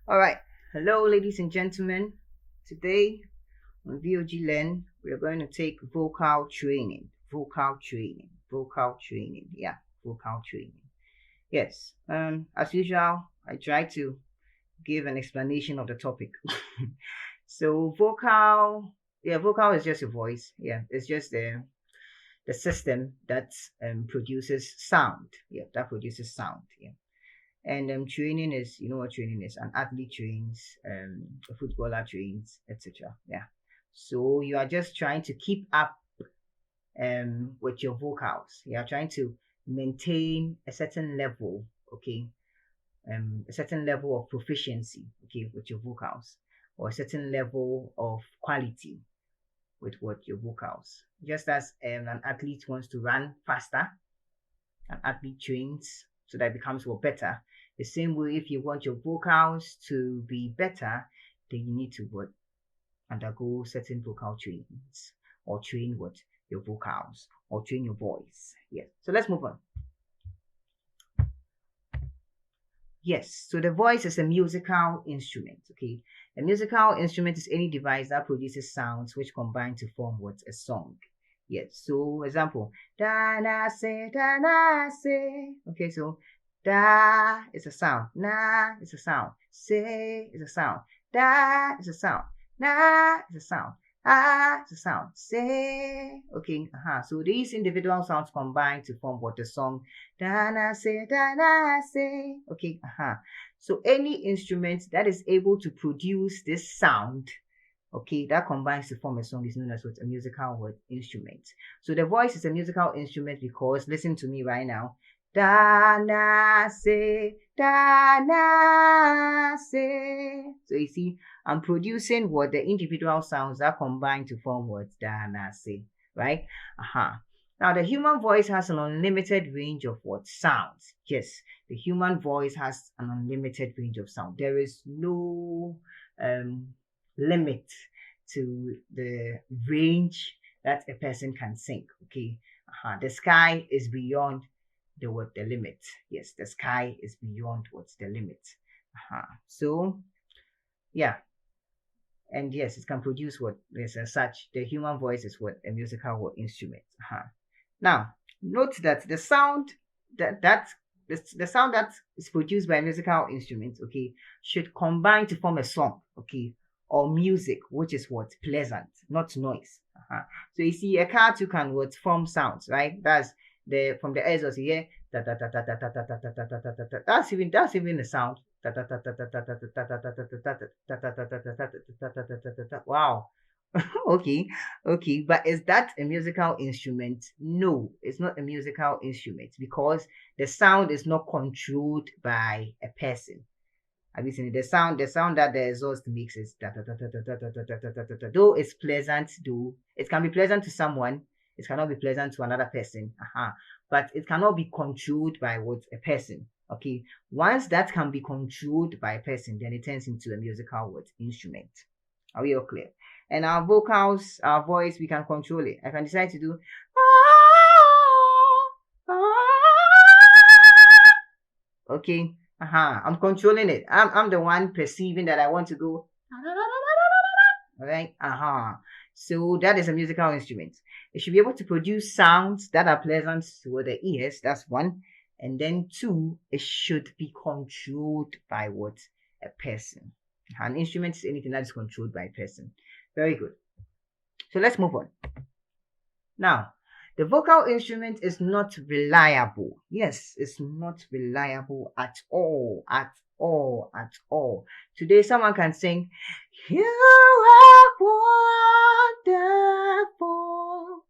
All right. Hello, ladies and gentlemen. Today on VOG Learn, we are going to take vocal training. Vocal training. Vocal training. Yeah, vocal training. Yes. As usual, I try to give an explanation of the topic. So vocal, yeah, vocal is just a voice. Yeah, it's just the system that produces sound. Yeah, that produces sound. Yeah. And training is, you know what training is? An athlete trains, a footballer trains, etc. Yeah. So you are just trying to keep up with your vocals. You are trying to maintain a certain level, okay, a certain level of proficiency, okay, with your vocals, or a certain level of quality with what your vocals. Just as an athlete wants to run faster, an athlete trains so that it becomes more better. The same way, if you want your vocals to be better, then you need to what undergo certain vocal trainings or train what your vocals or train your voice. Yes. So let's move on. Yes. So the voice is a musical instrument. Okay. A musical instrument is any device that produces sounds which combine to form what a song. Yes. So example, da na se da na se. Okay. So da is a sound. Na is a sound. Se is a sound. Da is a sound. Na is a sound. Ah is a sound. Se. Okay. So these individual sounds combine to form what the song da na se da na se. Okay. So any instrument that is able to produce this sound, okay, that combines to form a song is known as what a musical word instrument. So the voice is a musical instrument because listen to me right now. Da na se, da na se. So you see, I'm producing what the individual sounds that combine to form what da na se, right? Now the human voice has an unlimited range of what sounds. Yes, the human voice has an unlimited range of sound. There is no limit to the range that a person can sing. Okay. The sky is beyond the limit. Yes, the sky is beyond what's the limit. So yeah, and yes, it can produce what is as such. The human voice is what a musical what instrument. Now note that the sound that the sound that is produced by a musical instrument, okay, should combine to form a song, okay, or music, which is what pleasant, not noise. So you see, a car too can what form sounds, right? That's the from the exhaust here. That's even the sound. Wow. Okay, okay, but is that a musical instrument? No, it's not a musical instrument because the sound is not controlled by a person. Have you seen it? The sound that the exhaust makes is though it's pleasant, though it can be pleasant to someone, it cannot be pleasant to another person. But it cannot be controlled by what a person. Okay, once that can be controlled by a person, then it turns into a musical what instrument. Are we all clear? And our vocals, our voice, we can control it. I can decide to do okay. I'm controlling it. I'm the one perceiving that I want to go. All right. So that is a musical instrument. It should be able to produce sounds that are pleasant to the ears. That's one. And then two, it should be controlled by what? A person. An instrument is anything that is controlled by a person. Very good. So let's move on. Now, the vocal instrument is not reliable. Yes, it's not reliable at all, at all, at all. Today, someone can sing, "You are wonderful."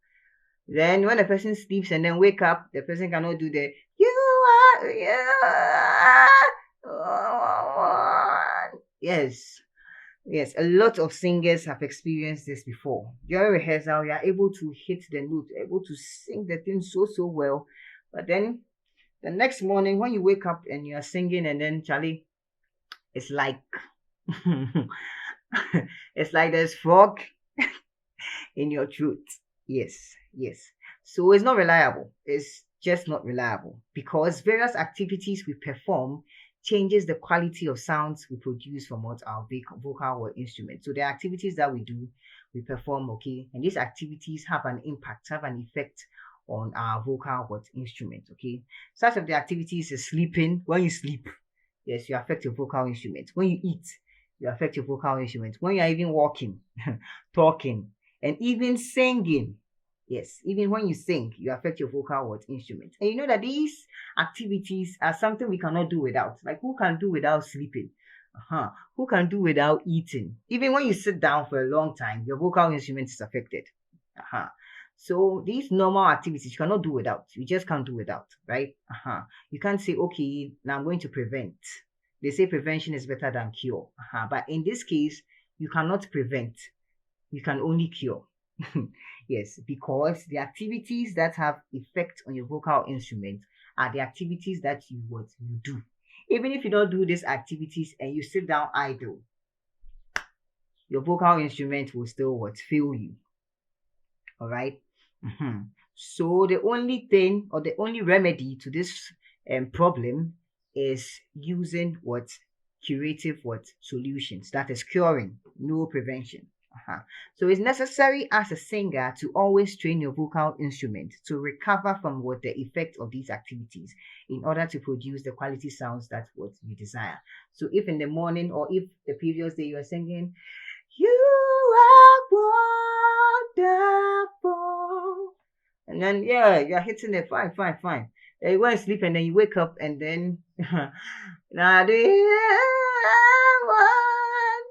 Then, when the person sleeps and then wake up, the person cannot do the "You are." Yes, yes, a lot of singers have experienced this before. During rehearsal, you are able to hit the note, able to sing the thing so well. But then the next morning, when you wake up and you are singing, and then Charlie, it's like it's like there's frog in your throat. Yes, yes. So it's not reliable. It's just not reliable because various activities we perform changes the quality of sounds we produce from what our vocal or instrument. So the activities that we perform, okay, and these activities have an impact, have an effect on our vocal what instrument, okay. Such of the activities is sleeping. When you sleep, yes, you affect your vocal instrument. When you eat, you affect your vocal instrument. When you are even walking, talking, and even singing, yes, even when you sing, you affect your vocal what instrument. And you know that these activities are something we cannot do without. Like, who can do without sleeping? Who can do without eating? Even when you sit down for a long time, your vocal instrument is affected. So these normal activities you cannot do without. You just can't do without, right? You can't say, okay, now I'm going to prevent. They say prevention is better than cure. But in this case, you cannot prevent. You can only cure. Yes, because the activities that have effect on your vocal instrument are the activities that you do. Even if you don't do these activities and you sit down idle, your vocal instrument will still fail you. All right. So the only thing or the only remedy to this problem is using curative solutions. That is curing, no prevention. So it's necessary as a singer to always train your vocal instrument to recover from the effect of these activities in order to produce the quality sounds that you desire. So if in the morning or if the previous day you are singing, you are wonderful, and then you're hitting it fine, fine, fine. You go and sleep and then you wake up and then now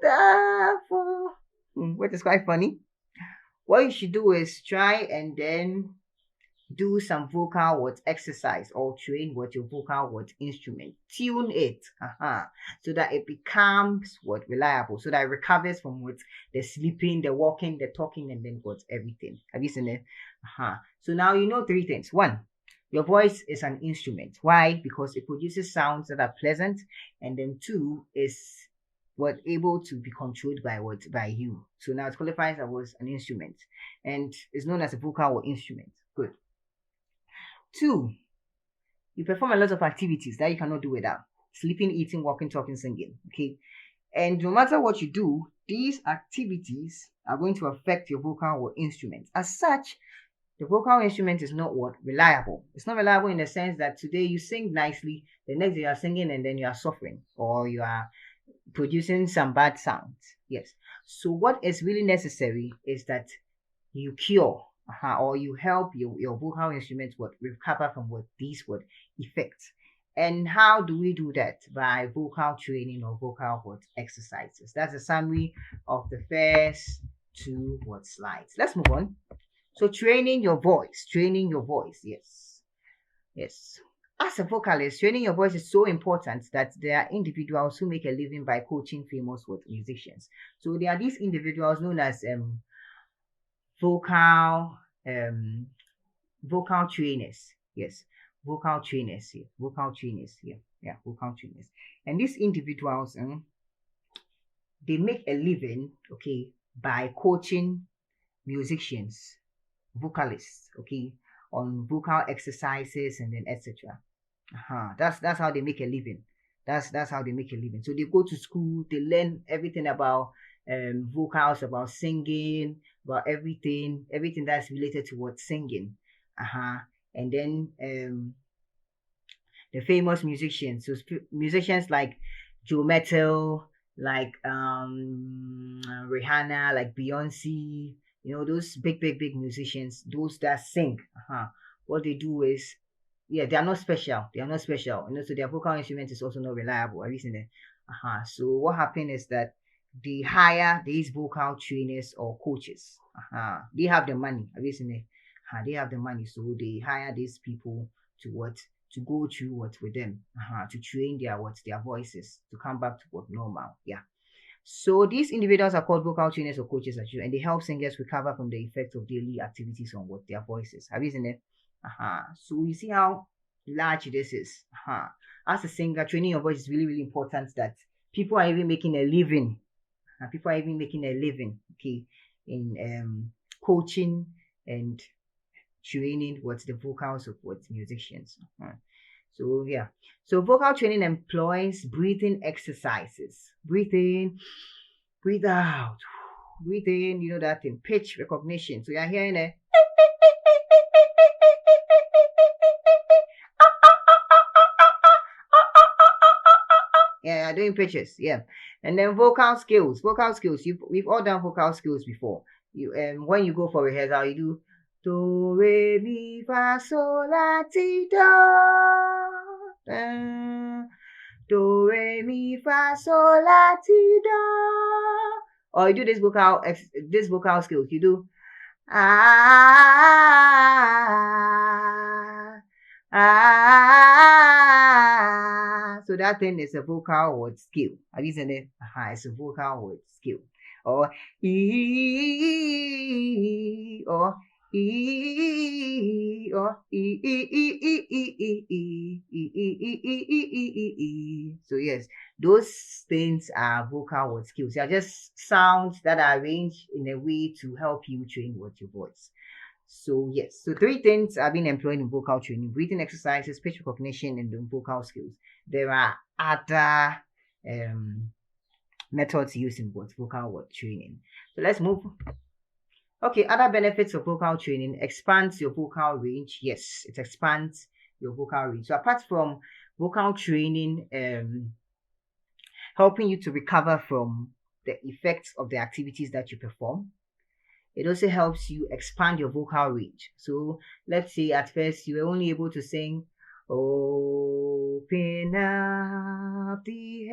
wonderful. What is quite funny. What you should do is try and then do some vocal exercise or train your vocal instrument. Tune it, so that it becomes reliable, so that it recovers from the sleeping, the walking, the talking, and then everything. Have you seen it? So now you know three things. One, your voice is an instrument. Why? Because it produces sounds that are pleasant, and then two is able to be controlled by you. So now it qualifies as an instrument and is known as a vocal instrument. Good. Two, you perform a lot of activities that you cannot do without. Sleeping, eating, walking, talking, singing. Okay. And no matter what you do, these activities are going to affect your vocal instrument. As such, the vocal instrument is not reliable. It's not reliable in the sense that today you sing nicely, the next day you are singing and then you are suffering or you are producing some bad sounds. Yes. So what is really necessary is that you cure or you help your vocal instrument recover from these effects. And how do we do that? By vocal training or vocal exercises. That's a summary of the first two slides. Let's move on. So training your voice, yes. As a vocalist, training your voice is so important that there are individuals who make a living by coaching famous musicians. So there are these individuals known as vocal vocal trainers. Yes, vocal trainers here. Vocal trainers here. Yeah, vocal trainers. And these individuals, they make a living, okay, by coaching musicians, vocalists, okay, on vocal exercises and then etc. That's how they make a living. That's how they make a living. So they go to school, they learn everything about vocals, about singing, about everything that's related to singing. And then the famous musicians, so musicians like Joe Metal, like Rihanna, like Beyonce, those big musicians, those that sing. What they do is, they are not special. They are not special. So their vocal instrument is also not reliable. Have you seen it? So what happened is that they hire these vocal trainers or coaches. They have the money. Have you seen it? They have the money, so they hire these people to go through with them, to train their voices to come back to normal. Yeah. So these individuals are called vocal trainers or coaches and they help singers recover from the effects of daily activities on their voices. Have you seen it? So you see how large this is. As a singer, training your voice is really, really important that people are even making a living. People are even making a living, okay, in coaching and training the vocals of musicians. So yeah. So vocal training employs breathing exercises. Breathe in, breathe out, breathe in, you know that thing, pitch recognition. So you're hearing a yeah, you're doing pitches, yeah. And then vocal skills. Vocal skills. We've all done vocal skills before. You when you go for rehearsal, you do do re mi fa sol la ti do. Do re mi fa sol la ti do. Or you do this vocal skills. You do ah so that thing is a vocal word skill. Have you seen it? It's a vocal word skill. Or e or e or e e e e e e e e e e. So yes, those things are vocal word skills. They are just sounds that are arranged in a way to help you train with your voice. So yes, so three things are being employed in vocal training: breathing exercises, pitch recognition, and then vocal skills. There are other methods used in vocal word training. So let's move. Okay, other benefits of vocal training: expands your vocal range. Yes, it expands your vocal range. So apart from vocal training, helping you to recover from the effects of the activities that you perform, it also helps you expand your vocal range. So let's say at first you were only able to sing open up the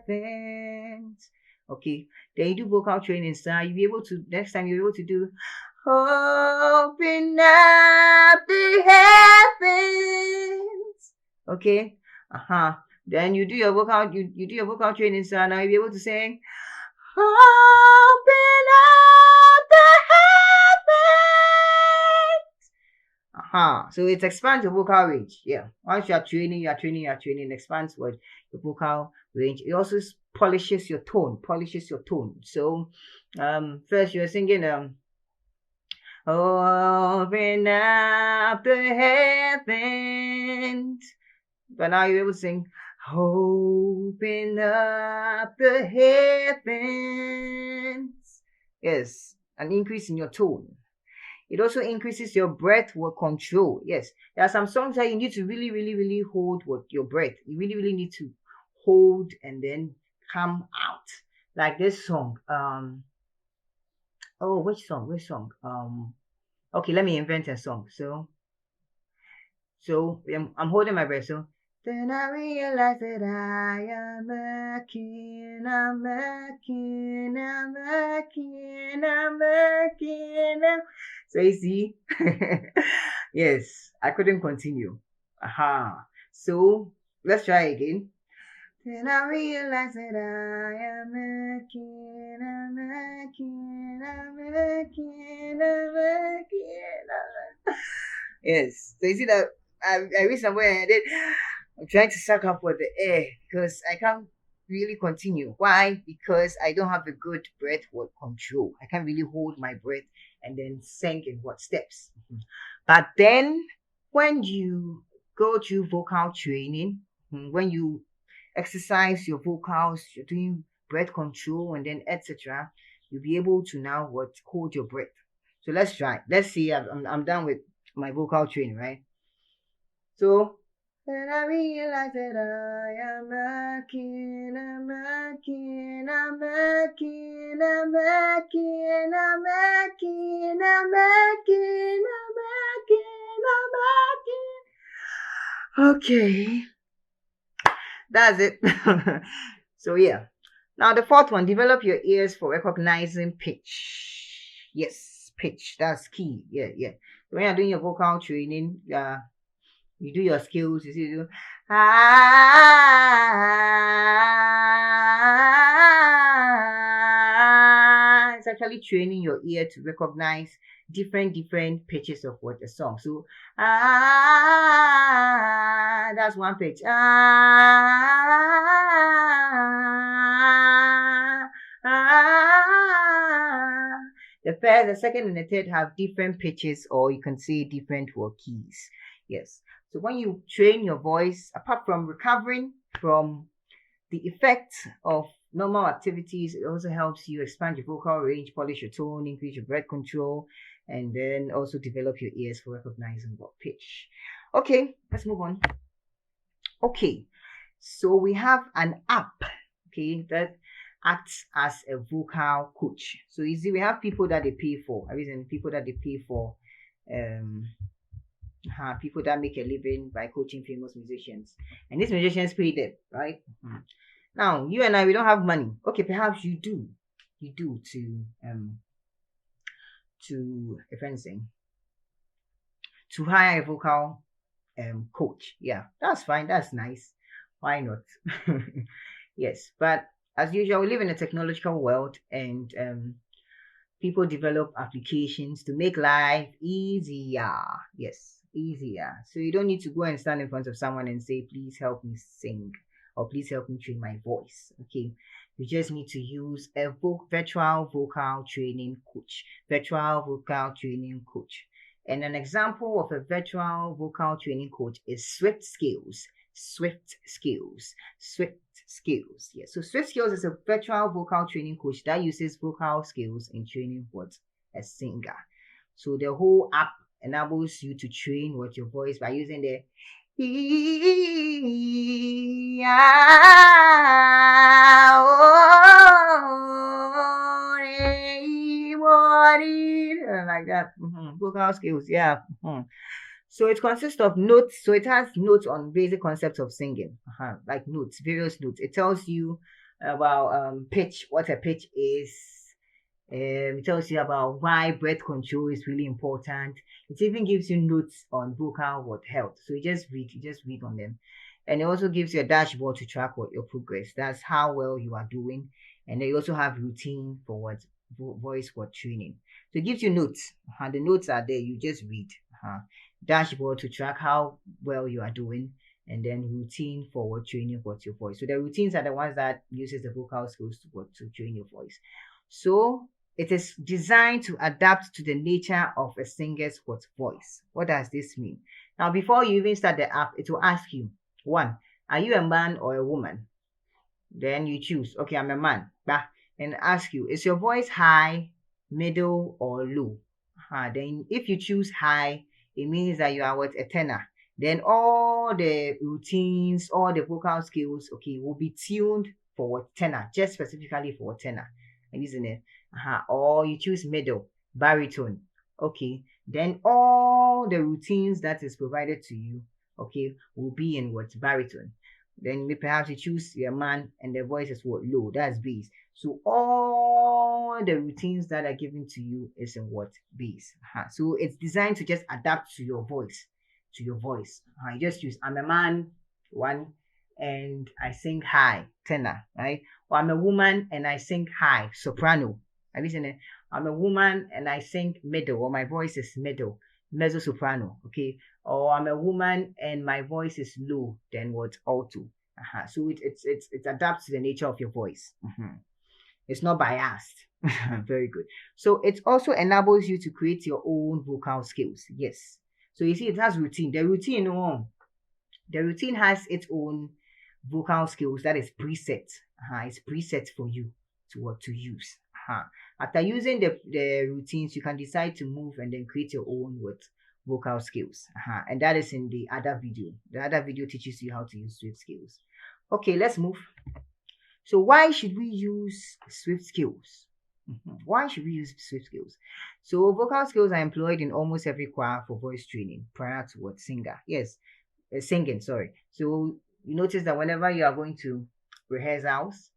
heavens. Okay, then you do vocal training, so you'll be able to next time you'll be able to do open up the heavens. Okay. Then you do your vocal you do your vocal training, so now you'll be able to sing open up the heavens. So it expands your vocal range. Yeah. Once you are training, expands what your vocal range. It also polishes your tone. So first you're singing open up the heavens. But now you're able to sing open up the heavens. Yes, an increase in your tone. It also increases your breath work control. Yes, there are some songs that you need to really, really, really hold with your breath. You really, really need to hold and then come out. Like this song. Oh, which song? Okay, let me invent a song. So I'm holding my breath. So then I realize that I am a king, I'm a king, I'm a king, I'm a king. So you see, yes, I couldn't continue. So let's try again. Then I realize that I am a king, I'm a king, I'm a king, I'm a king. Yes. So you see that I reached somewhere and then I'm trying to suck up for the air because I can't really continue. Why? Because I don't have a good breath work control. I can't really hold my breath and then sing in what steps. But then when you go through vocal training, when you exercise your vocals, you're doing breath control and then etc., you'll be able to now hold your breath. So let's try. Let's see. I'm done with my vocal training, right? So then I realize that I am a king, I'm a king, I'm a king, I'm a king, I'm a king, I'm a king, I'm a king, I'm a king. Okay, that's it. So yeah. Now the fourth one, develop your ears for recognizing pitch. Yes, pitch. That's key. Yeah. When you're doing your vocal training, you do your skills, you see, you do it's actually training your ear to recognize different pitches of what a song. So that's one pitch. The first, the second, and the third have different pitches, or you can say different keys. Yes. So when you train your voice, apart from recovering from the effects of normal activities, it also helps you expand your vocal range, polish your tone, increase your breath control, and then also develop your ears for recognizing what pitch. Okay, let's move on. Okay, so we have an app, okay, that acts as a vocal coach. So you see, we have people that they pay for. I mean, people that they pay for, um, people that make a living by coaching famous musicians, and these musicians pay them, right? Mhm. Now, you and I, we don't have money. Okay, perhaps you do. You do if anything, to hire a vocal coach. Yeah, that's fine. That's nice. Why not? Yes, but as usual, we live in a technological world, and people develop applications to make life easier. Yes, easier. So you don't need to go and stand in front of someone and say, please help me sing or please help me train my voice. Okay. You just need to use a virtual vocal training coach. Virtual vocal training coach. And an example of a virtual vocal training coach is Swift Skills. Swift Skills. Swift Skills. Yes. So Swift Skills is a virtual vocal training coach that uses vocal skills in training what a singer. So the whole app enables you to train what your voice by using the like that. Vocal skills, yeah. So it consists of notes. So it has notes on basic concepts of singing, like notes, various notes. It tells you about pitch, what a pitch is. It tells you about why breath control is really important. It even gives you notes on vocal what health. So you just read on them. And it also gives you a dashboard to track what your progress. That's how well you are doing. And they also have routine for what voice what training. So it gives you notes. The notes are there. You just read. Dashboard to track how well you are doing, and then routine for what training what's your voice. So the routines are the ones that uses the vocal skills to train your voice. So it is designed to adapt to the nature of a singer's voice. What does this mean? Now, before you even start the app, it will ask you, one, are you a man or a woman? Then you choose, okay, I'm a man. And ask you, is your voice high, middle, or low? Then if you choose high, it means that you are what, a tenor. Then all the routines, all the vocal skills, okay, will be tuned for what tenor, just specifically for tenor. Isn't it? Or you choose middle, baritone. Okay. Then all the routines that is provided to you, okay, will be in what baritone. Then perhaps you choose your man and the voice is what low, that's bass. So all the routines that are given to you is in what bass. So it's designed to just adapt to your voice, You just use I'm a man, one, and I sing high, tenor, right? Or I'm a woman and I sing high, soprano. I listen. I'm a woman and I sing middle, or my voice is middle, mezzo soprano. Okay. Or I'm a woman and my voice is low, then what alto. So it adapts to the nature of your voice. It's not biased. Very good. So it also enables you to create your own vocal skills. Yes. So you see, it has routine. The routine has its own vocal skills that is preset. It's preset for you to what to use. After using the routines, you can decide to move and then create your own what vocal skills. And that is in the other video. The other video teaches you how to use Swift skills. Okay, let's move. So why should we use Swift skills? Why should we use Swift skills? So vocal skills are employed in almost every choir for voice training prior to what singer. Yes, singing. Sorry. So you notice that whenever you are going to rehearsals,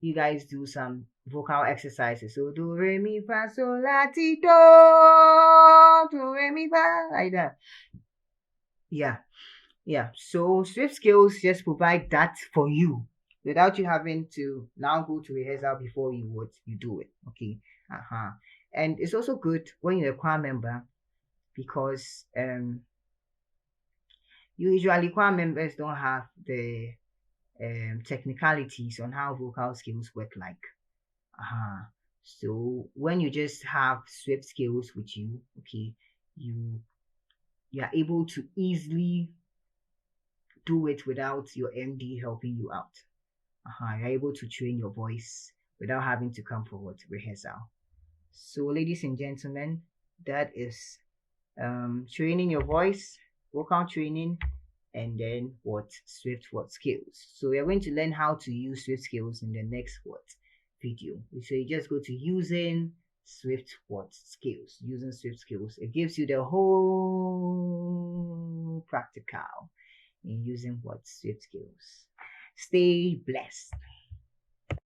you guys do some vocal exercises. So do re mi fa sol la ti do re mi fa like that. Yeah, yeah. So Swift skills just provide that for you without you having to now go to rehearsal before you do it. Okay. And it's also good when you're a choir member because usually choir members don't have the technicalities on how vocal skills work like. So when you just have Swift skills with you, okay, you you are able to easily do it without your MD helping you out. You're able to train your voice without having to come forward to rehearsal. So, ladies and gentlemen, that is training your voice, vocal training, and then what Swift what skills. So we are going to learn how to use Swift skills in the next what video. So you just go to using Swift what skills, using Swift skills. It gives you the whole practical in using what Swift skills. Stay blessed.